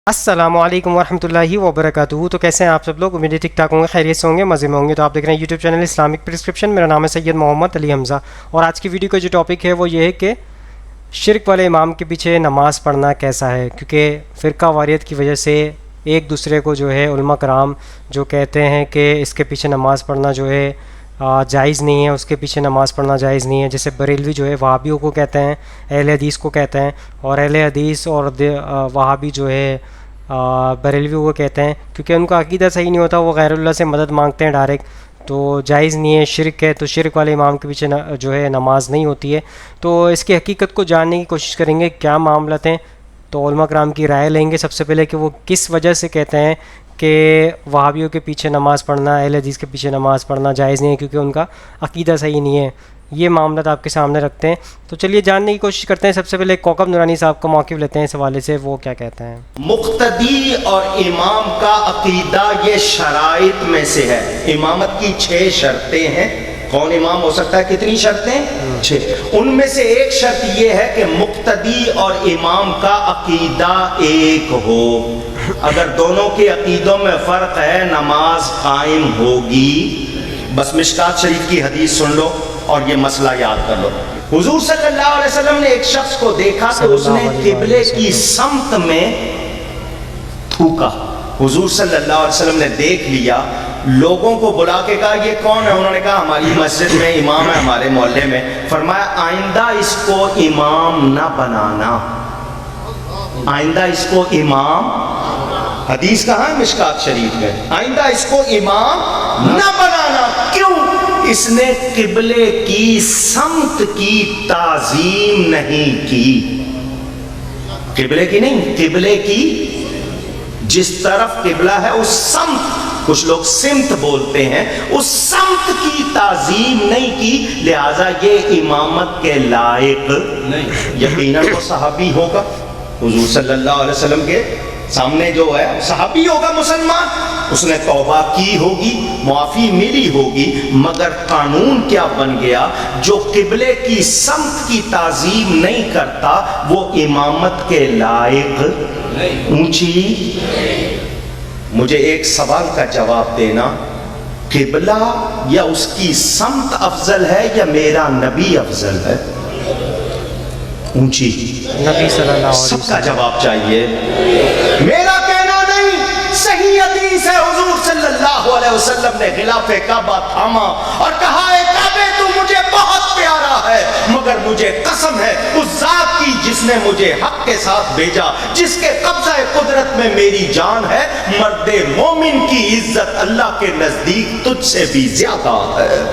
السلام علیکم ورحمۃ اللہ وبرکاتہ. تو کیسے ہیں آپ سب لوگ؟ امید ہے ٹھیک ٹھاک ہوں گے، خیریت سے ہوں گے، مزے میں ہوں گے. تو آپ دیکھ رہے ہیں یوٹیوب چینل اسلامک پرسکرپشن. میرا نام ہے سید محمد علی حمزہ، اور آج کی ویڈیو کا جو ٹاپک ہے وہ یہ ہے کہ شرک والے امام کے پیچھے نماز پڑھنا کیسا ہے. کیونکہ فرقہ واریت کی وجہ سے ایک دوسرے کو جو ہے علماء کرام جو کہتے ہیں کہ اس کے پیچھے نماز پڑھنا جو ہے جائز نہیں ہے، اس کے پیچھے نماز پڑھنا جائز نہیں ہے. جیسے بریلوی جو ہے وہابیوں کو کہتے ہیں، اہل حدیث کو کہتے ہیں، اور اہل حدیث اور وہابی جو ہے بریلوی کو کہتے ہیں. کیونکہ ان کا عقیدہ صحیح نہیں ہوتا، وہ غیر اللہ سے مدد مانگتے ہیں ڈائریکٹ، تو جائز نہیں ہے، شرک ہے. تو شرک والے امام کے پیچھے جو ہے نماز نہیں ہوتی ہے. تو اس کی حقیقت کو جاننے کی کوشش کریں گے، کیا معاملات ہیں. تو علماء کرام کی رائے لیں گے سب سے پہلے کہ وہ کس وجہ سے کہتے ہیں کہ وہابیوں کے پیچھے نماز پڑھنا، اہل حدیث کے پیچھے نماز پڑھنا جائز نہیں ہے، کیونکہ ان کا عقیدہ صحیح نہیں ہے. یہ معاملات آپ کے سامنے رکھتے ہیں. تو چلیے جاننے کی کوشش کرتے ہیں. سب سے پہلے کوکب نورانی صاحب کا موقف لیتے ہیں اس حوالے سے، وہ کیا کہتے ہیں. مقتدی اور امام کا عقیدہ یہ شرائط میں سے ہے. امامت کی 6 شرطیں ہیں. کون امام ہو سکتا ہے؟ کتنی شرطیں؟ 6. ان میں سے ایک شرط یہ ہے کہ مقتدی اور امام کا عقیدہ ایک ہو. اگر دونوں کے عقیدوں میں فرق ہے نماز قائم ہوگی. بس مشکات شریف کی حدیث سن لو اور یہ مسئلہ یاد کر لو. حضور صلی اللہ علیہ وسلم نے ایک شخص کو دیکھا کہ اس نے قبلے کی سمت میں تھوکا. حضور صلی اللہ علیہ وسلم نے دیکھ لیا، لوگوں کو بلا کے کہا یہ کون ہے؟ انہوں نے کہا ہماری مسجد میں امام ہے، ہمارے محلے میں. فرمایا آئندہ اس کو امام نہ بنانا. آئندہ اس کو امام، حدیث کہاں ہے؟ مشکات شریف میں. آئندہ اس کو امام نہ بنانا. کیوں؟ اس نے قبلے کی سمت کی تعظیم نہیں کی. قبلے کی نہیں، قبلے کی جس طرف قبلہ ہے اس سمت، کچھ لوگ سمت بولتے ہیں، اس سمت کی تعظیم نہیں کی، لہذا یہ امامت کے لائق نہیں. یقیناً وہ صحابی ہوگا، حضور صلی اللہ علیہ وسلم کے سامنے جو ہے صحابی ہوگا مسلمان. اس نے توبہ کی ہوگی، معافی ملی ہوگی، مگر قانون کیا بن گیا؟ جو قبلے کی سمت کی تعظیم نہیں کرتا وہ امامت کے لائق اونچی. مجھے ایک سوال کا جواب دینا، قبلہ یا اس کی سمت افضل ہے یا میرا نبی افضل ہے؟ اونچی نبی صلی اللہ علیہ وسلم. سب کا جواب چاہیے. میرا کہنا نہیں، صحیح حدیث ہے. حضور صلی اللہ علیہ وسلم نے غلاف کعبہ تھاما اور کہا اے کعبے تو مجھے بہت پیارا ہے، مگر مجھے قسم ہے اس ذات کی جس نے مجھے حق کے ساتھ بھیجا، جس کے قبضہ قدرت میں میری جان ہے، مرد مومن کی عزت اللہ کے نزدیک تجھ سے بھی زیادہ ہے.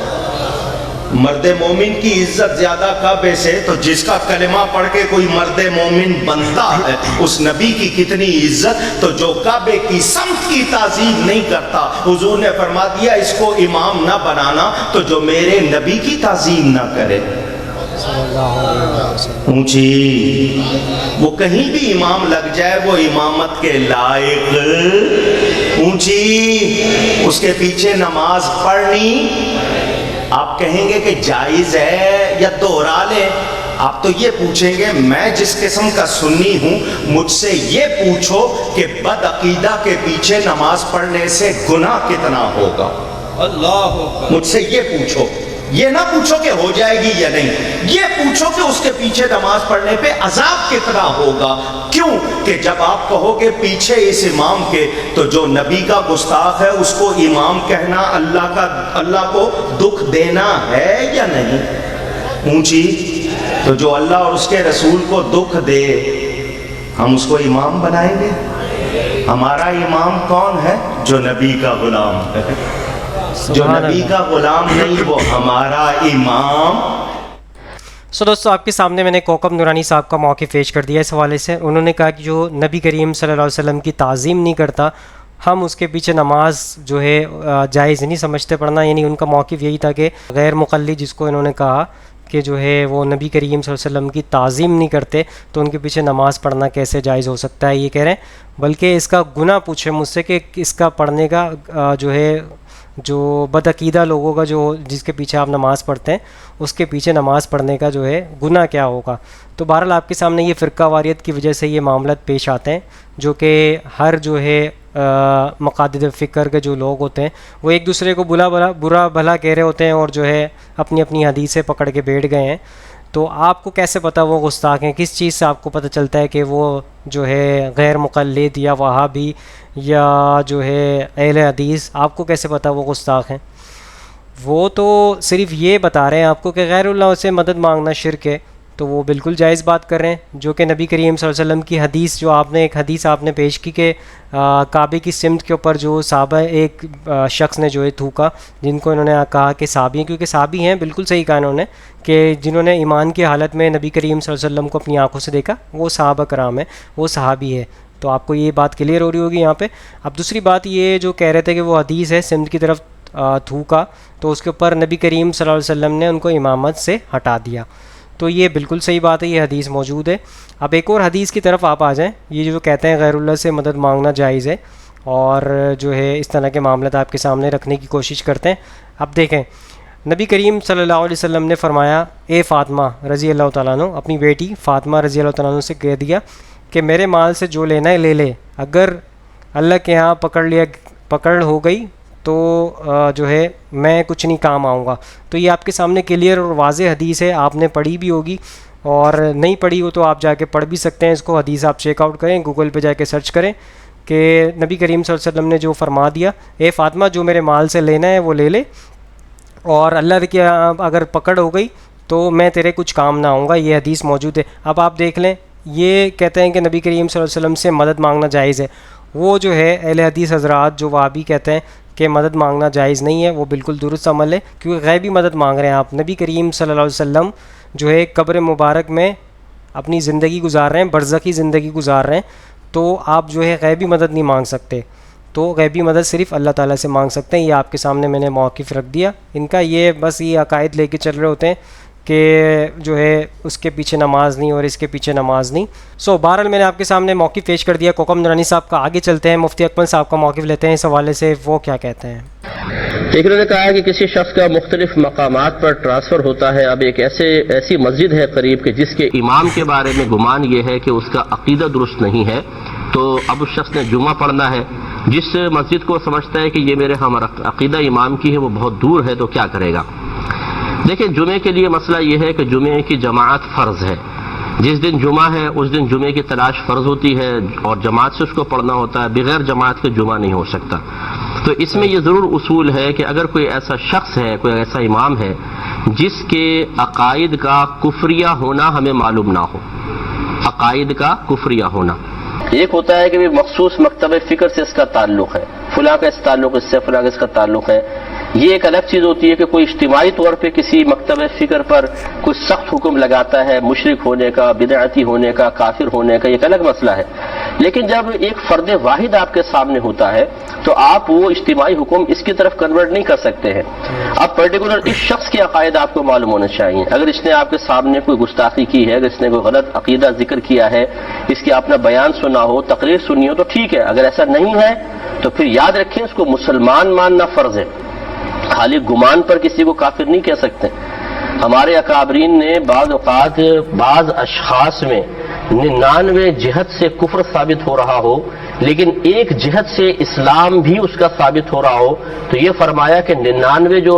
مرد مومن کی عزت زیادہ کعبے سے، تو جس کا کلمہ پڑھ کے کوئی مرد مومن بنتا ہے اس نبی کی کتنی عزت. تو جو کعبے کی سمت کی تعظیم نہیں کرتا، حضور نے فرما دیا اس کو امام نہ بنانا. تو جو میرے نبی کی تعظیم نہ کرے اونچی، وہ کہیں بھی امام لگ جائے وہ امامت کے لائق اونچی. اس کے پیچھے نماز پڑھنی آپ کہیں گے کہ جائز ہے یا دوہرا لیں. آپ تو یہ پوچھیں گے میں جس قسم کا سنی ہوں مجھ سے یہ پوچھو کہ بد عقیدہ کے پیچھے نماز پڑھنے سے گناہ کتنا ہوگا. اللہ، مجھ سے یہ پوچھو. یہ نہ پوچھو کہ ہو جائے گی یا نہیں، یہ پوچھو کہ اس کے پیچھے نماز پڑھنے پہ عذاب کتنا ہوگا. کیوں کہ جب آپ کہو گے پیچھے اس امام کے، تو جو نبی کا گستاخ ہے اس کو امام کہنا اللہ کو دکھ دینا ہے یا نہیں؟ اونچی. تو جو اللہ اور اس کے رسول کو دکھ دے ہم اس کو امام بنائیں گے؟ ہمارا امام کون ہے؟ جو نبی کا غلام ہے. جو نبی کا غلام نہیں وہ ہمارا امام. دوستو آپ کے سامنے میں نے کوکب نورانی صاحب کا موقف پیش کر دیا اس حوالے سے. انہوں نے کہا کہ جو نبی کریم صلی اللہ علیہ وسلم کی تعظیم نہیں کرتا ہم اس کے پیچھے نماز جو ہے جائز نہیں سمجھتے پڑھنا. یعنی ان کا موقف یہی تھا کہ غیر مقلد جس کو انہوں نے کہا کہ جو ہے وہ نبی کریم صلی اللہ علیہ وسلم کی تعظیم نہیں کرتے تو ان کے پیچھے نماز پڑھنا کیسے جائز ہو سکتا ہے یہ کہہ رہے ہیں. بلکہ اس کا گناہ پوچھے مجھ سے کہ اس کا پڑھنے کا جو ہے جو بدعقیدہ لوگوں کا جو جس کے پیچھے آپ نماز پڑھتے ہیں اس کے پیچھے نماز پڑھنے کا جو ہے گناہ کیا ہوگا. تو بہرحال آپ کے سامنے یہ فرقہ واریت کی وجہ سے یہ معاملات پیش آتے ہیں، جو کہ ہر جو ہے مقاصد فکر کے جو لوگ ہوتے ہیں وہ ایک دوسرے کو برا بھلا کہہ رہے ہوتے ہیں اور جو ہے اپنی اپنی حدیثیں پکڑ کے بیٹھ گئے ہیں. تو آپ کو کیسے پتہ وہ گستاخ ہیں؟ کس چیز سے آپ کو پتہ چلتا ہے کہ وہ جو ہے غیر مقلد یا وہابی یا جو ہے اہل حدیث؟ آپ کو کیسے پتہ وہ گستاخ ہیں؟ وہ تو صرف یہ بتا رہے ہیں آپ کو کہ غیر اللہ سے مدد مانگنا شرک ہے، تو وہ بالکل جائز بات کر رہے ہیں، جو کہ نبی کریم صلی اللہ علیہ وسلم کی حدیث جو آپ نے ایک حدیث آپ نے پیش کی کہ کعبے کی سمت کے اوپر جو صحابہ ایک شخص نے جو ہے تھوکا، جن کو انہوں نے کہا کہ صحابی ہیں، کیونکہ صحابی ہیں، بالکل صحیح کہا انہوں نے کہ جنہوں نے ایمان کی حالت میں نبی کریم صلی اللہ علیہ وسلم کو اپنی آنکھوں سے دیکھا وہ صحابہ کرام ہیں، وہ صحابی ہے. تو آپ کو یہ بات کلیئر ہو رہی ہوگی یہاں پہ. اب دوسری بات یہ جو کہہ رہے تھے کہ وہ حدیث ہے سمت کی طرف تھوکا، تو اس کے اوپر نبی کریم صلی اللہ علیہ وسلم نے ان کو امامت سے ہٹا دیا. تو یہ بالکل صحیح بات ہے، یہ حدیث موجود ہے. اب ایک اور حدیث کی طرف آپ آ جائیں، یہ جو کہتے ہیں غیر اللہ سے مدد مانگنا جائز ہے اور جو ہے اس طرح کے معاملات آپ کے سامنے رکھنے کی کوشش کرتے ہیں. اب دیکھیں نبی کریم صلی اللہ علیہ وسلم نے فرمایا، اے فاطمہ رضی اللہ تعالیٰ عنہ، اپنی بیٹی فاطمہ رضی اللہ تعالیٰ عنہ سے کہہ دیا کہ میرے مال سے جو لینا ہے لے لے، اگر اللہ کے ہاں پکڑ ہو گئی تو جو ہے میں کچھ نہیں کام آؤں گا. تو یہ آپ کے سامنے کلیئر اور واضح حدیث ہے، آپ نے پڑھی بھی ہوگی اور نہیں پڑھی ہو تو آپ جا کے پڑھ بھی سکتے ہیں اس کو. حدیث آپ چیک آؤٹ کریں، گوگل پہ جا کے سرچ کریں کہ نبی کریم صلی اللہ علیہ وسلم نے جو فرما دیا، اے فاطمہ جو میرے مال سے لینا ہے وہ لے لے، اور اللہ کے اگر پکڑ ہو گئی تو میں تیرے کچھ کام نہ آؤں گا. یہ حدیث موجود ہے. اب آپ دیکھ لیں، یہ کہتے ہیں کہ نبی کریم صلی اللہ علیہ وسلم سے مدد مانگنا جائز ہے. وہ جو ہے اہل حدیث حضرات جو وہابی کہتے ہیں کہ مدد مانگنا جائز نہیں ہے، وہ بالکل درست عمل ہے، کیونکہ غیبی مدد مانگ رہے ہیں آپ. نبی کریم صلی اللہ علیہ وسلم جو ہے قبر مبارک میں اپنی زندگی گزار رہے ہیں، برزخی زندگی گزار رہے ہیں، تو آپ جو ہے غیبی مدد نہیں مانگ سکتے. تو غیبی مدد صرف اللہ تعالیٰ سے مانگ سکتے ہیں. یہ آپ کے سامنے میں نے موقف رکھ دیا. ان کا یہ بس یہ عقائد لے کے چل رہے ہوتے ہیں کہ جو ہے اس کے پیچھے نماز نہیں اور اس کے پیچھے نماز نہیں. بہرحال میں نے آپ کے سامنے موقف پیش کر دیا کوکم نورانی صاحب کا. آگے چلتے ہیں، مفتی اکمل صاحب کا موقف لیتے ہیں اس حوالے سے، وہ کیا کہتے ہیں. ایک انہوں نے کہا ہے کہ کسی شخص کا مختلف مقامات پر ٹرانسفر ہوتا ہے. اب ایک ایسی مسجد ہے قریب کہ جس کے امام کے بارے میں گمان یہ ہے کہ اس کا عقیدہ درست نہیں ہے، تو اب اس شخص نے جمعہ پڑھنا ہے. جس مسجد کو سمجھتا ہے کہ یہ میرے ہمارا عقیدہ امام کی ہے وہ بہت دور ہے، تو کیا کرے گا؟ دیکھیں، جمعے کے لیے مسئلہ یہ ہے کہ جمعے کی جماعت فرض ہے. جس دن جمعہ ہے اس دن جمعے کی تلاش فرض ہوتی ہے اور جماعت سے اس کو پڑھنا ہوتا ہے. بغیر جماعت کے جمعہ نہیں ہو سکتا. تو اس میں یہ ضرور اصول ہے کہ اگر کوئی ایسا شخص ہے، کوئی ایسا امام ہے جس کے عقائد کا کفریہ ہونا ہمیں معلوم نہ ہو، عقائد کا کفریہ ہونا. ایک ہوتا ہے کہ مخصوص مکتب فکر سے اس کا تعلق ہے، فلاں کا اس تعلق اس سے، فلاں کا اس کا تعلق ہے. یہ ایک الگ چیز ہوتی ہے کہ کوئی اجتماعی طور پہ کسی مکتب فکر پر کوئی سخت حکم لگاتا ہے مشرک ہونے کا، بدعتی ہونے کا، کافر ہونے کا، یہ ایک الگ مسئلہ ہے. لیکن جب ایک فرد واحد آپ کے سامنے ہوتا ہے تو آپ وہ اجتماعی حکم اس کی طرف کنورٹ نہیں کر سکتے ہیں. اب پرٹیکولر اس شخص کے عقائد آپ کو معلوم ہونے چاہیے. اگر اس نے آپ کے سامنے کوئی گستاخی کی ہے، اگر اس نے کوئی غلط عقیدہ ذکر کیا ہے، اس کی آپ نے بیان سنا ہو، تقریر سنی ہو، تو ٹھیک ہے. اگر ایسا نہیں ہے تو پھر یاد رکھیں اس کو مسلمان ماننا فرض ہے. خالی گمان پر کسی کو کافر نہیں کہہ سکتے. ہمارے اکابرین نے بعض اوقات بعض اشخاص میں 99 جہت سے کفر ثابت ہو رہا ہو لیکن ایک جہت سے اسلام بھی اس کا ثابت ہو رہا ہو، تو یہ فرمایا کہ 99 جو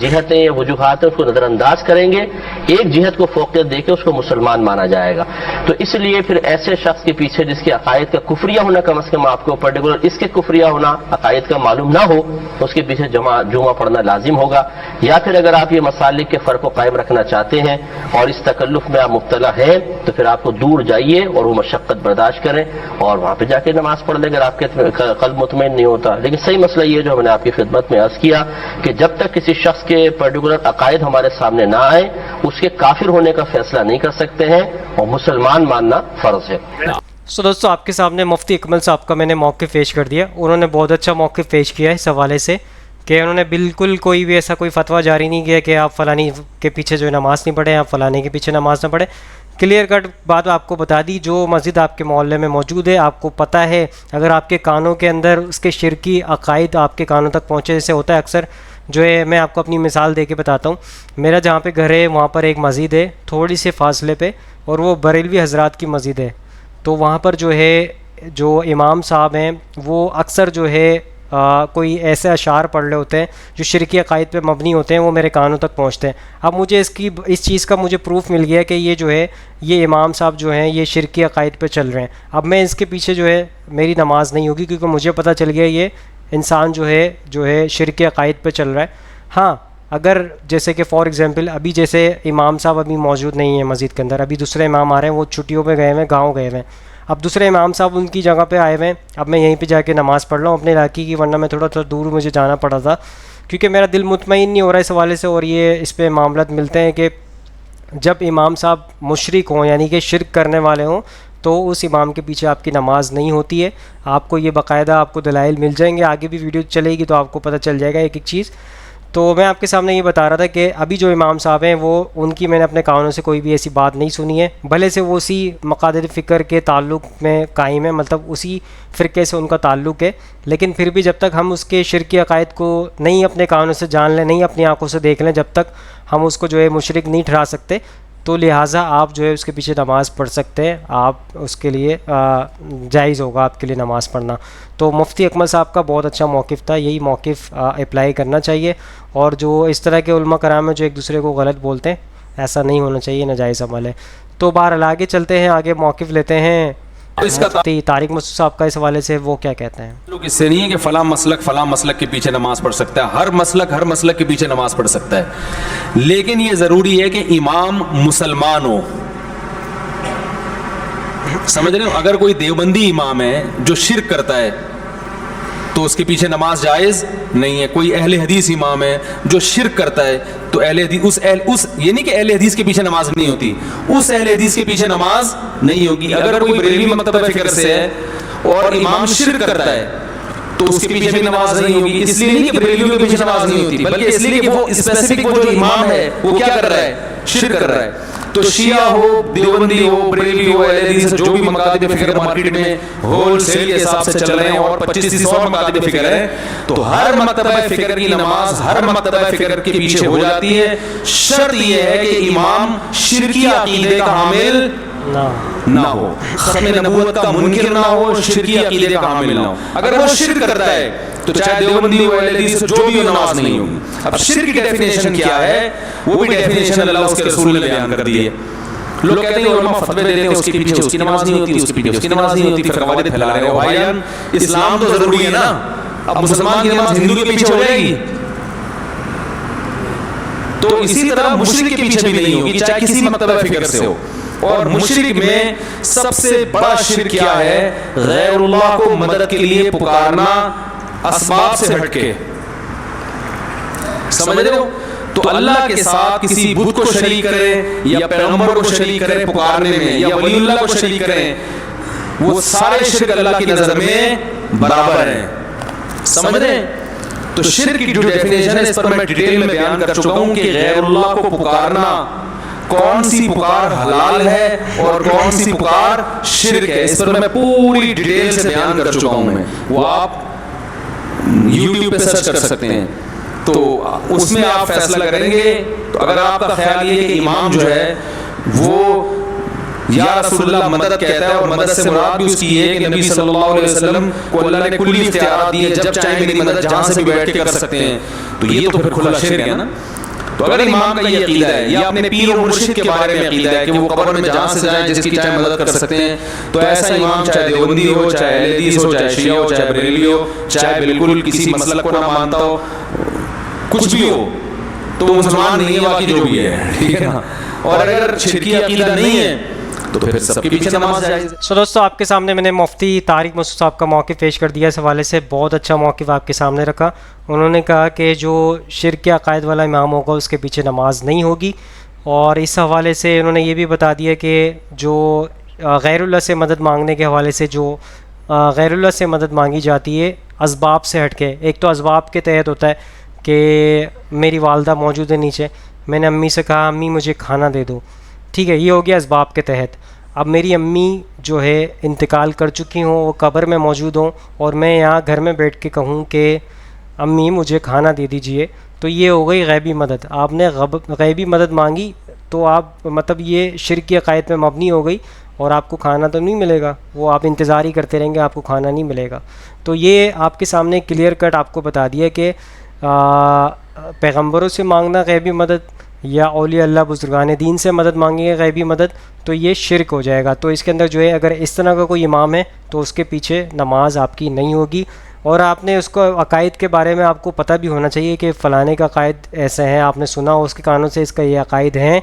جہتیں یا وجوہات ہیں اس کو نظر انداز کریں گے، ایک جہت کو فوقیت دے کے اس کو مسلمان مانا جائے گا. تو اس لیے پھر ایسے شخص کے پیچھے جس کے عقائد کا کفریہ ہونا کم از کم آپ کو پرٹیکولر اس کے کفریہ ہونا عقائد کا معلوم نہ ہو، اس کے پیچھے جمعہ پڑھنا لازم ہوگا. یا پھر اگر آپ یہ مسالک کے فرق کو قائم رکھنا چاہتے ہیں اور اس تکلف میں آپ مبتلا ہیں تو پھر آپ کو دور جائیے اور وہ مشقت برداشت کریں اور وہاں پہ جا کے نماز پڑھ لیں اگر آپ کے قلب مطمئن نہیں ہوتا. لیکن صحیح مسئلہ یہ جو میں نے آپ کی خدمت میں عرض کیا کہ جب تک کسی شخص کے پرٹیکولر عقائد ہمارے سامنے نہ آئے اس کے کافر ہونے کا فیصلہ نہیں کر سکتے ہیں اور مسلمان ماننا فرض ہے. دوستو آپ کے سامنے مفتی اکمل صاحب کا میں نے موقف پیش کر دیا. انہوں نے بہت اچھا موقف پیش کیا اس حوالے سے کہ انہوں نے بالکل کوئی بھی ایسا کوئی فتویٰ جاری نہیں کیا کہ آپ فلانی کے پیچھے جو نماز نہیں پڑھیں، آپ فلانے کے پیچھے نماز نہ پڑھیں. کلیئر کٹ بات آپ کو بتا دی. جو مسجد آپ کے محلے میں موجود ہے آپ کو پتہ ہے، اگر آپ کے کانوں کے اندر اس کے شرکی عقائد آپ کے کانوں تک پہنچے، جیسے ہوتا ہے اکثر جو ہے میں آپ کو اپنی مثال دے کے بتاتا ہوں. میرا جہاں پہ گھر ہے وہاں پر ایک مسجد ہے تھوڑی سے فاصلے پہ, اور وہ بریلوی حضرات کی مسجد ہے. تو وہاں پر جو ہے جو امام صاحب ہیں وہ اکثر جو ہے کوئی ایسے اشعار پڑھ رہے ہوتے ہیں جو شرکی عقائد پہ مبنی ہوتے ہیں, وہ میرے کانوں تک پہنچتے ہیں. اب مجھے اس چیز کا مجھے پروف مل گیا کہ یہ جو ہے یہ امام صاحب جو ہیں یہ شرکی عقائد پہ چل رہے ہیں. اب میں اس کے پیچھے جو ہے میری نماز نہیں ہوگی, کیونکہ مجھے پتہ چل گیا یہ انسان جو ہے شرکی عقائد پہ چل رہا ہے. ہاں اگر جیسے کہ فار ایگزامپل ابھی جیسے امام صاحب ابھی موجود نہیں ہیں مسجد کے اندر, ابھی دوسرے امام آ رہے ہیں, وہ چھٹیوں پہ گئے ہوئے ہیں, گاؤں گئے ہوئے ہیں. اب دوسرے امام صاحب ان کی جگہ پہ آئے ہوئے ہیں, اب میں یہیں پہ جا کے نماز پڑھ رہا ہوں اپنے علاقے کی, ورنہ میں تھوڑا دور مجھے جانا پڑا تھا کیونکہ میرا دل مطمئن نہیں ہو رہا اس حوالے سے. اور یہ اس پہ معاملات ملتے ہیں کہ جب امام صاحب مشرک ہوں یعنی کہ شرک کرنے والے ہوں تو اس امام کے پیچھے آپ کی نماز نہیں ہوتی ہے. آپ کو یہ باقاعدہ آپ کو دلائل مل جائیں گے, آگے بھی ویڈیو چلے گی تو آپ کو پتہ چل جائے گا ایک ایک چیز. تو میں آپ کے سامنے یہ بتا رہا تھا کہ ابھی جو امام صاحب ہیں وہ ان کی میں نے اپنے کانوں سے کوئی بھی ایسی بات نہیں سنی ہے, بھلے سے وہ اسی مقادر فکر کے تعلق میں قائم ہے, مطلب اسی فرقے سے ان کا تعلق ہے, لیکن پھر بھی جب تک ہم اس کے شرکی عقائد کو نہیں اپنے کانوں سے جان لیں, نہیں اپنی آنکھوں سے دیکھ لیں, جب تک ہم اس کو جو ہے مشرک نہیں ٹھہرا سکتے. تو لہٰذا آپ جو ہے اس کے پیچھے نماز پڑھ سکتے ہیں, آپ اس کے لیے جائز ہوگا آپ کے لیے نماز پڑھنا. تو مفتی اکمل صاحب کا بہت اچھا موقف تھا, یہی موقف اپلائی کرنا چاہیے. اور جو اس طرح کے علماء کرام ہیں جو ایک دوسرے کو غلط بولتے ہیں, ایسا نہیں ہونا چاہیے, ناجائز عمل ہے. تو بہرحال آگے چلتے ہیں, آگے موقف لیتے ہیں مفتی طارق مسعود صاحب کا اس حوالے سے وہ کیا کہتے ہیں. لوگ اس سے نہیں ہے کہ فلاں مسلک کے پیچھے نماز پڑھ سکتا ہے, ہر مسلک کے پیچھے نماز پڑھ سکتا ہے, لیکن یہ ضروری ہے کہ امام مسلمان ہو. سمجھ رہے ہو, اگر کوئی دیوبندی امام ہے جو شرک کرتا ہے تو اس کے پیچھے نماز جائز نہیں ہے. کوئی اہل حدیث امام ہے جو شرک کرتا ہے تو اہل حدیث یہ نہیں کہ اہل حدیث کے پیچھے نماز نہیں ہوتی, اس اہل حدیث کے پیچھے نماز نہیں ہوگی. اگر کوئی بریلوی مکتبہ فکر سے ہے اور امام شرک کرتا ہے تو اس کے پیچھے بھی نماز نہیں ہوگی. اس لیے نہیں کہ بریلویوں کے پیچھے نماز نہیں ہوتی, بلکہ اس لیے کہ وہ اسپیسیفک وہ جو امام ہے وہ کیا کر رہا ہے, شرک کر رہا ہے. تو شیعہ ہو, دیوبندی ہو, بریلوی ہو, اہل حدیث جو بھی مکاتب فکر مارکیٹ میں ہول سیل کے حساب سے چل رہے ہیں اور 2500 مکاتب فکر ہیں, تو ہر مکتبہ فکر کی نماز ہر مکتبہ فکر کے پیچھے ہو جاتی ہے. شرط یہ ہے کہ امام شرکی عقیدے کا حامل نہ ہو, ختم نبوت کا منکر نہ ہو, شرکی عقیدے کا حامل نہ ہو. اگر وہ شرک کرتا ہے تو چاہے دیوبندی ہو, اہل حدیث جو بھی ہو, نماز نہیں ہوگی. اب شرک کی ڈیفینیشن کیا ہے, وہ بھی ڈیفینیشن اللہ اس کے رسول نے بیان کر دی ہے. لوگ کہتے ہیں علماء فتوے دیتے ہیں اس کے پیچھے اس کی نماز نہیں ہوتی, اس کے پیچھے اس کی نماز نہیں ہوتی, پھر قواعد پھیلا رہے ہو. بھائی جان اسلام تو ضروری ہے نا, اب مسلمان کی نماز ہندو کے پیچھے ہو جائے گی تو اسی طرح مشرک کے پیچھے بھی نہیں ہوگی, چاہے کسی مکتبہ فکر سے ہو. اور مشرک میں سب سے بڑا شرک کیا ہے, غیر اللہ کو مدد کے لیے پکارنا اسباب سے ہٹ کے. سمجھ رہے ہو, تو اللہ کے ساتھ کسی بت کو شریک کرے یا پیغمبر کو شریک کرے پکارنے میں, یا ولی اللہ کو شریک کریں, وہ سارے شرک اللہ کی نظر میں برابر ہیں. سمجھ رہے ہیں, تو شرک کی جو ڈیفینیشن ہے اس پر میں ڈیٹیل میں بیان کر چکا ہوں کہ غیر اللہ کو پکارنا, کون سی پکار حلال ہے اور کون سی پکار شرک ہے, اس پر میں پوری ڈیٹیل سے بیان کر چکا ہوں. میں وہ آپ یوٹیوب پہ سرچ کر سکتے ہیں, تو اس میں آپ فیصلہ کریں گے. تو اگر آپ کا خیال یہ ہے کہ امام جو ہے وہ یا رسول اللہ مدد کہتا ہے, اور مدد سے مراد بھی اس کی ہے کہ نبی صلی اللہ علیہ وسلم کو اللہ نے کلی اختیارات دیے, جب چاہیں میری مدد جہاں سے بھی بیٹھ کے کر سکتے ہیں, تو یہ تو پھر کھلا شرک ہے نا. تو اگر امام کا یہ عقیدہ ہے یا اپنے پیر و مرشد کے بارے میں عقیدہ ہے کہ وہ قبر میں جہاں سے جائیں جس کی چاہے مدد کر سکتے ہیں, تو ایسا امام چاہے دیوبندی ہو, چاہے اہل حدیث ہو, چاہے شیعہ ہو, چاہے بریلوی ہو, چاہے بالکل کسی مسلک کو نہ مانتا ہو, کچھ بھی ہو, تو وہ مسلمان نہیں ہے, باقی جو بھی ہے, ٹھیک ہے نا. اور اگر شرکی عقیدہ نہیں ہے تو پھر سب کے پیچھے نماز جائز ہے. سو دوستو آپ کے سامنے میں نے مفتی طارق مسعود صاحب کا موقف پیش کر دیا. اس حوالے سے بہت اچھا موقف آپ کے سامنے رکھا. انہوں نے کہا کہ جو شرک عقائد والا امام ہوگا اس کے پیچھے نماز نہیں ہوگی, اور اس حوالے سے انہوں نے یہ بھی بتا دیا کہ جو غیر اللہ سے مدد مانگنے کے حوالے سے جو غیر اللہ سے مدد مانگی جاتی ہے اسباب سے ہٹ کے, ایک تو اسباب کے تحت ہوتا ہے کہ میری والدہ موجود ہے نیچے, میں نے امی سے کہا امی مجھے کھانا دے دو, ٹھیک ہے, یہ ہو گیا اسباب کے تحت. اب میری امی جو ہے انتقال کر چکی ہوں, وہ قبر میں موجود ہوں, اور میں یہاں گھر میں بیٹھ کے کہوں کہ امی مجھے کھانا دے دیجئے, تو یہ ہو گئی غیبی مدد. آپ نے غیبی مدد مانگی تو آپ مطلب یہ شرک کی عقائد پہ مبنی ہو گئی, اور آپ کو کھانا تو نہیں ملے گا, وہ آپ انتظار ہی کرتے رہیں گے, آپ کو کھانا نہیں ملے گا. تو یہ آپ کے سامنے کلیئر کٹ آپ کو بتا دیا کہ پیغمبروں سے مانگنا غیبی مدد یا اولیاء اللہ بزرگان دین سے مدد مانگیں گے غیبی مدد, تو یہ شرک ہو جائے گا. تو اس کے اندر جو ہے اگر اس طرح کا کوئی امام ہے تو اس کے پیچھے نماز آپ کی نہیں ہوگی. اور آپ نے اس کو عقائد کے بارے میں آپ کو پتہ بھی ہونا چاہیے کہ فلانے کا عقائد ایسے ہیں, آپ نے سنا ہو اس کے کانوں سے اس کا یہ عقائد ہیں,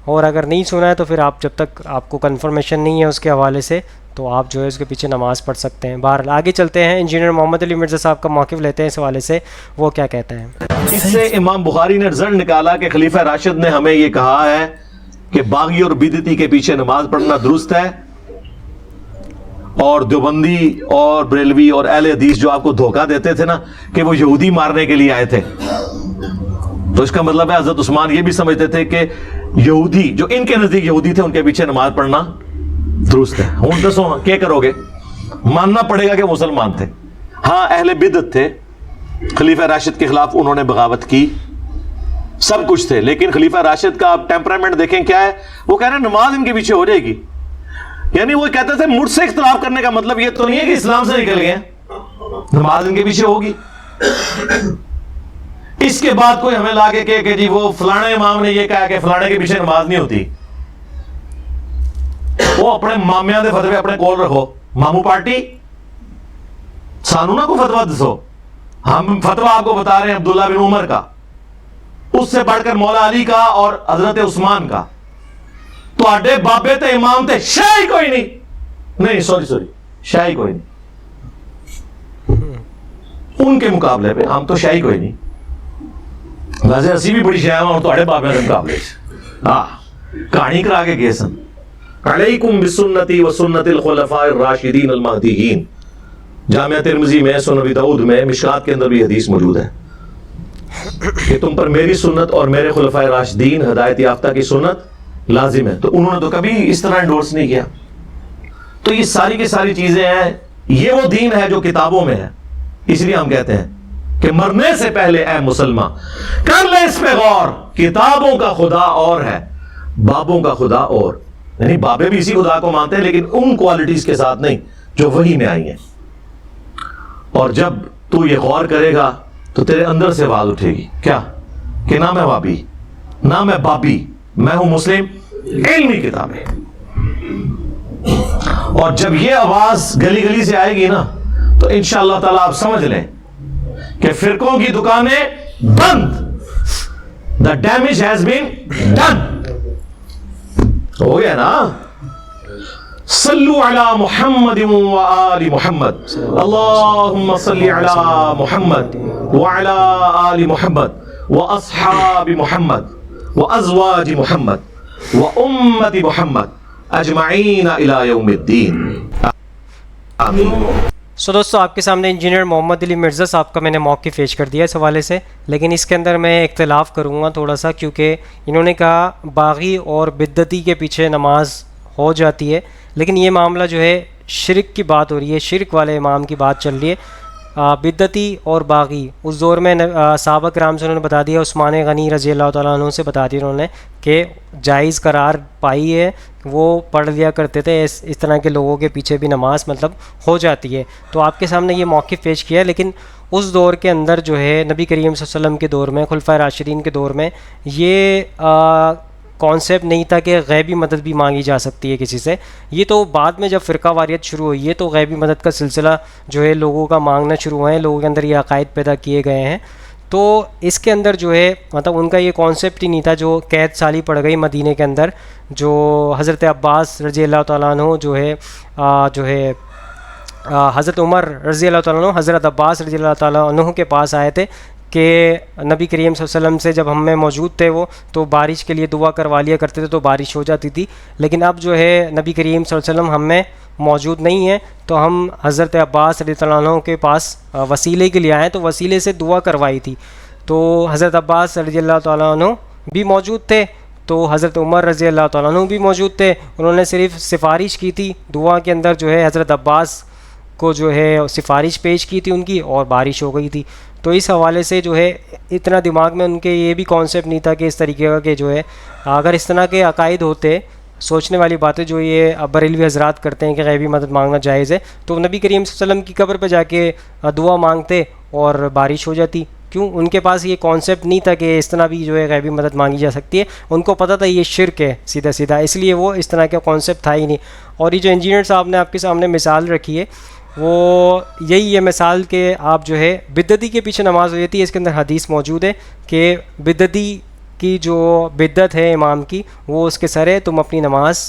اور اگر نہیں سنا ہے تو پھر آپ جب تک آپ کو کنفرمیشن نہیں ہے اس کے حوالے سے تو آپ جو ہے اس کے پیچھے نماز پڑھ سکتے ہیں. بہرحال آگے چلتے ہیں, انجینئر محمد علی مرزا صاحب کا موقف لیتے ہیں اس حوالے سے, وہ کیا کہتے ہیں. اس سے امام بخاری نے رزلٹ نکالا کہ خلیفہ راشد نے ہمیں یہ کہا ہے کہ باغی اور بدعتی کے پیچھے نماز پڑھنا درست ہے, اور دیوبندی اور بریلوی اور اہل حدیث جو آپ کو دھوکہ دیتے تھے نا کہ وہ یہودی مارنے کے لیے آئے تھے, تو اس کا مطلب ہے حضرت عثمان یہ بھی سمجھتے تھے کہ یہودی جو ان کے نزدیک یہودی تھے ان کے پیچھے نماز پڑھنا درست ہے. ہوں دسو کیا کرو گے, ماننا پڑے گا کہ مسلمان تھے. ہاں اہل بدعت تھے, خلیفہ راشد کے خلاف انہوں نے بغاوت کی, سب کچھ تھے, لیکن خلیفہ راشد کا آپ ٹیمپرامنٹ دیکھیں کیا ہے, وہ کہہ رہے ہیں نماز ان کے پیچھے ہو جائے گی. یعنی وہ کہتے تھے مجھ سے اختلاف کرنے کا مطلب یہ تو نہیں ہے کہ اسلام سے نکل گئے, نماز ان کے پیچھے ہوگی. اس کے بعد کوئی ہمیں لا کے کہ جی وہ فلانے امام نے یہ کہا کہ فلانے کے پیچھے نماز نہیں ہوتی. وہ اپنے مامیاں دے فتوے اپنے کول رکھو, مامو پارٹی سانو نہ کو فتوا دسو, ہم فتوا آپ کو بتا رہے ہیں عبداللہ بن عمر کا, اس سے بڑھ کر مولا علی کا اور حضرت عثمان کا. تو آڈے بابے تے امام تے شاہی کوئی نہیں سوری شاہی کوئی نہیں, ان کے مقابلے پہ ہم تو شاہی کوئی نہیں. ویسے اسی بھی بڑی شاہ اور تھوڑے بابے کے مقابلے کہانی کرا کے گئے سن. علیکم بسنتی و سنت الخلفاء الراشدین المہدیین, جامعہ ترمذی میں, سنن ابی داؤد میں, مشکات کے اندر بھی حدیث موجود ہے کہ تم پر میری سنت اور میرے خلفاء راشدین ہدایت یافتہ کی سنت لازم ہے. تو انہوں نے تو کبھی اس طرح انڈورس نہیں کیا. تو یہ ساری کی ساری چیزیں ہیں, یہ وہ دین ہے جو کتابوں میں ہے. اس لیے ہم کہتے ہیں کہ مرنے سے پہلے اے مسلمان کر لے اس پہ غور, کتابوں کا خدا اور ہے, بابوں کا خدا اور. یعنی بابے بھی اسی خدا کو مانتے ہیں لیکن ان کوالٹیز کے ساتھ نہیں جو وحی میں آئی ہیں. اور جب تو یہ غور کرے گا تو تیرے اندر سے آواز اٹھے گی کیا کہ نہ میں بابی نہ میں بابی, میں ہوں مسلم, علمی کتابیں. اور جب یہ آواز گلی گلی سے آئے گی نا تو انشاءاللہ تعالیٰ آپ سمجھ لیں کہ فرقوں کی دکانیں بند, the damage has been done. ہو گیا نا. صلو علی محمد و آل محمد, اللہم صلی علی محمد وعلی آل محمد و اصحاب محمد و ازواج محمد و امت محمد اجمعین الی یوم الدین. آمین. سو دوستو آپ کے سامنے انجینئر محمد علی مرزا صاحب کا میں نے موقف پیش کر دیا اس حوالے سے, لیکن اس کے اندر میں اختلاف کروں گا تھوڑا سا, کیونکہ انہوں نے کہا باغی اور بدعتی کے پیچھے نماز ہو جاتی ہے, لیکن یہ معاملہ جو ہے شرک کی بات ہو رہی ہے, شرک والے امام کی بات چل رہی ہے. بدعتی اور باغی اس دور میں صحابہ کرام سے انہوں نے بتا دیا, عثمان غنی رضی اللہ تعالیٰ عنہ سے بتا دیا انہوں نے کہ جائز قرار پائی ہے, وہ پڑھ لیا کرتے تھے, اس طرح کے لوگوں کے پیچھے بھی نماز مطلب ہو جاتی ہے. تو آپ کے سامنے یہ موقف پیش کیا ہے, لیکن اس دور کے اندر جو ہے نبی کریم صلی اللہ علیہ وسلم کے دور میں, خلفائے راشدین کے دور میں یہ کانسیپٹ نہیں تھا کہ غیبی مدد بھی مانگی جا سکتی ہے کسی سے. یہ تو بعد میں جب فرقہ واریت شروع ہوئی ہے تو غیبی مدد کا سلسلہ جو ہے لوگوں کا مانگنا شروع ہوئے ہیں, لوگوں کے اندر یہ عقائد پیدا کیے گئے ہیں. تو اس کے اندر جو ہے مطلب ان کا یہ کانسیپٹ ہی نہیں تھا. جو قید سالی پڑ گئی مدینہ کے اندر, جو حضرت عباس رضی اللہ تعالیٰ عنہ جو ہے حضرت عمر رضی اللہ تعالیٰ عنہ حضرت عباس رضی اللہ تعالیٰ عنہ کے پاس آئے تھے کہ نبی کریم صلی اللہ علیہ وسلم سے جب ہم میں موجود تھے وہ تو بارش کے لیے دعا کروا لیا کرتے تھے تو بارش ہو جاتی تھی, لیکن اب جو ہے نبی کریم صلی اللہ علیہ وسلم ہم میں موجود نہیں ہیں تو ہم حضرت عباس رضی اللہ عنہ کے پاس وسیلے کے لیے آئے, تو وسیلے سے دعا کروائی تھی. تو حضرت عباس رضی اللہ تعالیٰ عنہ بھی موجود تھے, تو حضرت عمر رضی اللہ تعالیٰ عنہ بھی موجود تھے. انہوں نے صرف سفارش کی تھی دعا کے اندر, جو ہے حضرت عباس کو جو ہے سفارش پیش کی تھی ان کی, اور بارش ہو گئی تھی. تو اس حوالے سے جو ہے اتنا دماغ میں ان کے یہ بھی کانسیپٹ نہیں تھا کہ اس طریقے کا کہ جو ہے اگر اس طرح کے عقائد ہوتے, سوچنے والی باتیں جو یہ بریلوی حضرات کرتے ہیں کہ غیبی مدد مانگنا جائز ہے, تو نبی کریم صلی اللہ علیہ وسلم کی قبر پہ جا کے دعا مانگتے اور بارش ہو جاتی. کیوں؟ ان کے پاس یہ کانسیپٹ نہیں تھا کہ اس طرح بھی جو ہے غیبی مدد مانگی جا سکتی ہے. ان کو پتہ تھا یہ شرک ہے سیدھا سیدھا, اس لیے وہ اس طرح کا کانسیپٹ تھا ہی نہیں. اور یہ جو انجینئر صاحب نے آپ کے سامنے مثال رکھی ہے وہ یہی ہے مثال کہ آپ جو ہے بدعتی کے پیچھے نماز ہو جاتی ہے. اس کے اندر حدیث موجود ہے کہ بدعتی کی جو بدعت ہے امام کی وہ اس کے سر ہے, تم اپنی نماز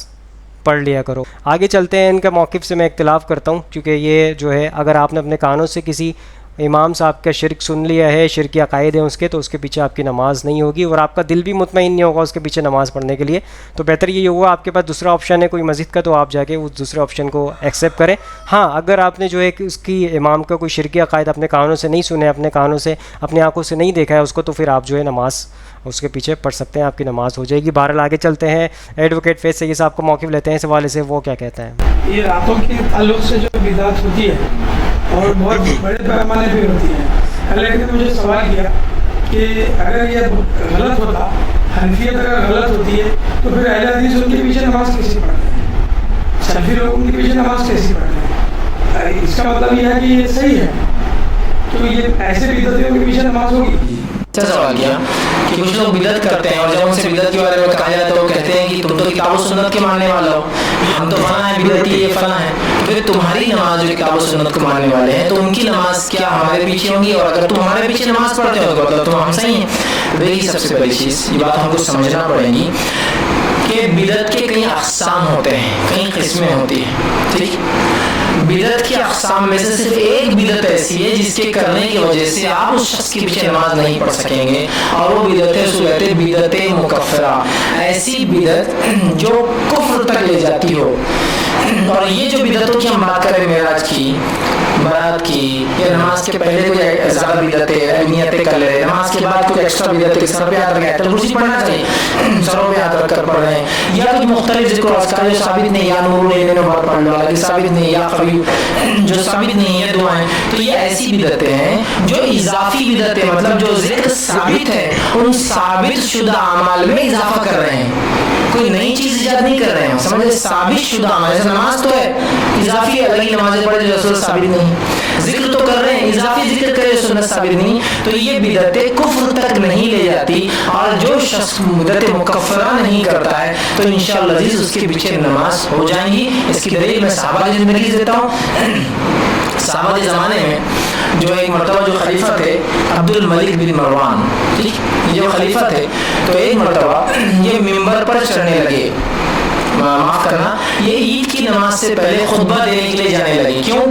پڑھ لیا کرو. آگے چلتے ہیں. ان کا موقف سے میں اختلاف کرتا ہوں, کیونکہ یہ جو ہے اگر آپ نے اپنے کانوں سے کسی امام صاحب کا شرک سن لیا ہے, شرکی عقائد ہیں اس کے, تو اس کے پیچھے آپ کی نماز نہیں ہوگی اور آپ کا دل بھی مطمئن نہیں ہوگا اس کے پیچھے نماز پڑھنے کے لیے. تو بہتر یہ ہوگا آپ کے پاس دوسرا آپشن ہے کوئی مسجد کا, تو آپ جا کے اس دوسرے آپشن کو ایکسیپٹ کریں. ہاں اگر آپ نے جو ہے اس کی امام کا کوئی شرکی عقائد اپنے کانوں سے نہیں سنے, اپنے کانوں سے اپنی آنکھوں سے نہیں دیکھا ہے اس کو, تو پھر آپ جو ہے نماز اس کے پیچھے پڑھ سکتے ہیں, آپ کی نماز ہو جائے گی. بہرحال آگے چلتے ہیں. ایڈوکیٹ فیض سید صاحب کو موقف لیتے ہیں اس حوالے سے, وہ کیا کہتے ہیں. یہ راتوں کے تعلق سے جو بدعت ہوتی ہے اور بہت بڑے پیمانے پہ ہوتی ہے, اللہ نے مجھے سوال کیا کہ اگر یہ غلط ہوتا, حنفیت اگر غلط ہوتی ہے تو پھر اہل حدیث ان کے پیچھے نماز کیسے پڑھتے ہیں, سلفی لوگ ان کے پیچھے نماز کیسے پڑھتے ہیں؟ اس کا مطلب یہ ہے کہ یہ صحیح ہے, تو یہ ایسے بدعتیوں کے پیچھے نماز ہوگی. اچھا سوال کیا کہ کچھ لوگ بدعت کرتے ہیں اور جب ان سے بدعت کے بارے میں کہا جاتا ہے تو وہ کہتے ہیں کہ تم تو کتاب و سنت کے ماننے والا ہو, ہم تو فلاں ہیں بدعتی, یہ فلاں ہیں. پھر تمہاری نماز جو کتاب و سنت کو ماننے والے ہیں تو ان کی نماز کیا ہمارے پیچھے ہوں گی, اور اگر تم ہمارے پیچھے نماز پڑھتے ہو تو مطلب تم ہم صحیح ہیں. وہی سب سے بڑی چیز, یہ بات ہم کو سمجھنا پڑے گی کہ بدعت کے کئی اقسام ہوتے ہیں, کئی قسمیں ہوتی ہیں. ٹھیک, بدعت کی اقسام میں سے صرف ایک بدعت ایسی ہے جس کے کرنے کی وجہ سے آپ اس شخص کے پیچھے نماز نہیں پڑھ سکیں گے, اور وہ بدعت ہے, اس کو کہتے ہیں بدعت مکفرہ. ایسی بدعت جو کفر تک لے جاتی ہو. اور یہ جو بدعتوں کی ہم بات کریں, معراج کی, برات کی, یا نماز کے پہلے کوئی زیادہ بدعتیں نیتیں کر لے, نماز کے بعد کوئی ایکسٹرا بدعت, سر پہ ہاتھ رکھ کے کرسی پڑھنا چاہیے, سروں پہ ہاتھ رکھ کر پڑھ رہے ہیں, یا کچھ مختلف ذکر اذکار جو ثابت نہیں, یا نور نبوت پڑھ لو حالانکہ ثابت نہیں, یا قوی جو ثابت نہیں ہے دعائیں, تو یہ ایسی بدعتیں ہیں جو اضافی بدعتیں, مطلب جو ذکر ثابت ہے ان ثابت شدہ اعمال میں اضافہ کر رہے ہیں, کوئی نئی چیز ایجاد نہیں کر رہے ہیں. سمجھے, ثابت شدہ عمل, جیسے نماز تو ہے اضافی, الگ ہی نمازیں پڑھے جو رسول ثابت نہیں, ذکر تو کر رہے ہیں اضافی ذکر کرے جو سنت ثابت نہیں, تو یہ بدعتیں کفر تک نہیں لے جاتی. اور جو شخص بدعت مکفرہ نہیں کرتا ہے تو انشاءاللہ عزیز اس کے پیچھے نماز ہو جائیں گی. اس کی دلیل میں صحابہ کی زندگی دیتا ہوں. صحابہ کے زمانے میں جو ایک مرتبہ جو خلیفہ تھے عبد الملک بن مروان, ٹھیک, یہ جو خلیفہ تھے تو ایک مرتبہ یہ ممبر پر چڑھنے لگے, معاف کرنا, یہ عید کی نماز سے پہلے خطبہ دینے کے لیے جانے لگے. کیوں؟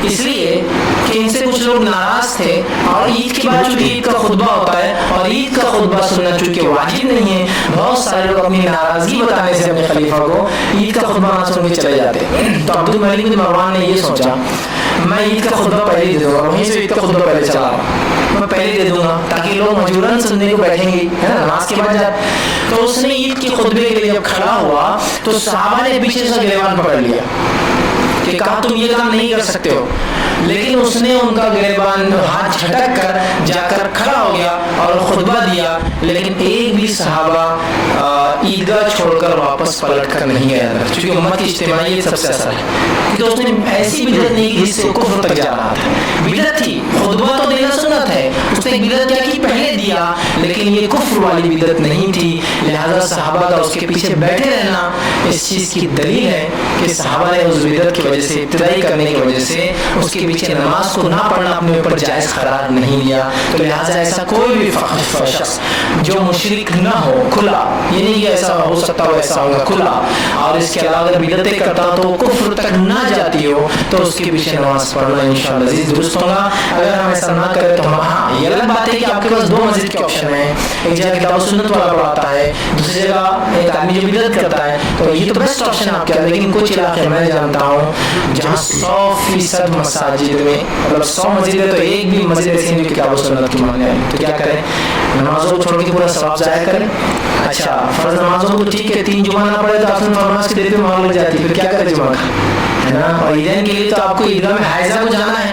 اس لیے کہ ان سے کچھ لوگ ناراض تھے, اور عید کے بعد چونکہ عید کا خطبہ ہوتا ہے اور عید کا خطبہ سننا چونکہ واجب نہیں ہے, بہت سارے لوگ اپنی ناراضگی بتانے سے اپنے خلیفہ کو عید کا خطبہ نہ سن کے چلے جاتے. تو عبد الملک بن مروان نے یہ سوچا میں عید کا خطبہ پہلے دے دوں گا, وہیں سے عید کا خطبہ پہلے چلا رہا ہوں, میں پہلے دے دوں گا تاکہ لوگ مجبوراً سننے کو بیٹھیں گے, ہے نا, نماز کے بعد جب. تو اس نے عید کے خطبے کے لیے جب کھڑا ہوا تو صحابہ نے پیچھے سے گریبان پکڑ لیا کہ کہا تم یہ کام نہیں کر سکتے ہو, لیکن اس نے ان کا گریبان ہاتھ جھٹک کر جا کر کھڑا ہو گیا اور خطبہ دیا. لیکن ایک بھی صحابہ عیدگاہ چھوڑ کر واپس پلٹ کر نہیں گیا, کیونکہ امت کی اجتماعیت سب سے اثر ہے. کیونکہ اس نے ایسی بدعت نہیں کی جس سے کفر تک جا رہا تھا. بدعت تھی, خطبہ تو دینا سنت ہے, اس نے بدعت کیا کی, پہلے دیا, لیکن یہ کفر والی بدعت نہیں تھی. لہذا صحابہ کا اس کے پیچھے بیٹھے رہنا اس چیز کی دلیل ہے کہ صحابہ نے اس بدعت کی وجہ سے, ابتدائی کرنے کی وجہ سے اس کے پیچھے نماز کو نہ پڑھنا اپنے اوپر جائز قرار نہیں لیا. تو لہٰذا ایسا کوئی بھی شخص جو مشرک نہ ہو کھلا, یہ نہیں کہ ایسا ہو سکتا ہو ایسا ہوگا کھلا, اور اس کے علاوہ اگر بدعتیں کرتا تو کفر تک نہ جاتی ہو تو اس کے پیچھے نماز پڑھنا انشاءاللہ عزیز درست ہوگا. اگر ہم ایسا نہ کریں تو ہم, ہاں یہ الگ بات ہے کہ آپ کے پاس دو مسجد کے آپشن ہیں, ایک جگہ کتاب و سنت والا پڑھاتا ہے, دوسری جگہ ایک آدمی جو بدعت کرتا ہے, تو یہ تو بیسٹ آپشن آپ کے. لیکن کچھ علاقے میں جانتا ہوں جہاں 100% مساجد میں, مطلب 100 مسجد ہے تو ایک بھی مسجد ایسی نہیں جو کتاب و سنت کی ماننے والی, تو کیا کریں, نمازوں کو چھوڑ کے پورا ثواب ضائع کریں. اچھا فرض نمازوں کو ٹھیک ہے 3 جمعہ نہ پڑھے تو آپ نے فرماس کے دیر پہ مار لگ جاتی, پھر کیا کرے جمعہ کا, ہے نا. اور عیدین کے لیے تو آپ کو عیدگاہ میں حائضہ کو جانا ہے,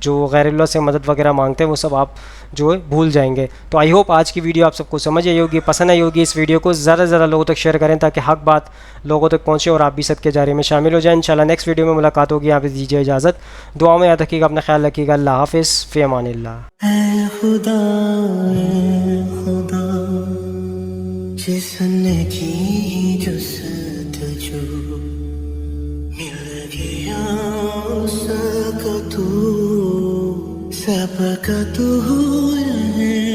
جو غیر اللہ سے مدد وغیرہ مانگتے ہیں وہ سب آپ جو ہے بھول جائیں گے. تو آئی ہوپ آج کی ویڈیو آپ سب کو سمجھ آئی ہوگی, پسند آئی ہوگی. اس ویڈیو کو زیادہ سے زیادہ لوگوں تک شیئر کریں تاکہ حق بات لوگوں تک پہنچے اور آپ بھی صدقے جاریہ میں شامل ہو جائیں. انشاءاللہ نیکسٹ ویڈیو میں ملاقات ہوگی. یہاں پہ دیجیے اجازت, دعاؤں میں یاد رکھیے گا, اپنا خیال رکھیے گا. اللہ حافظ, فی امان اللہ. اے خدا جس نے کی جستجو مل گیا اس کا تو سب کا تو ہے.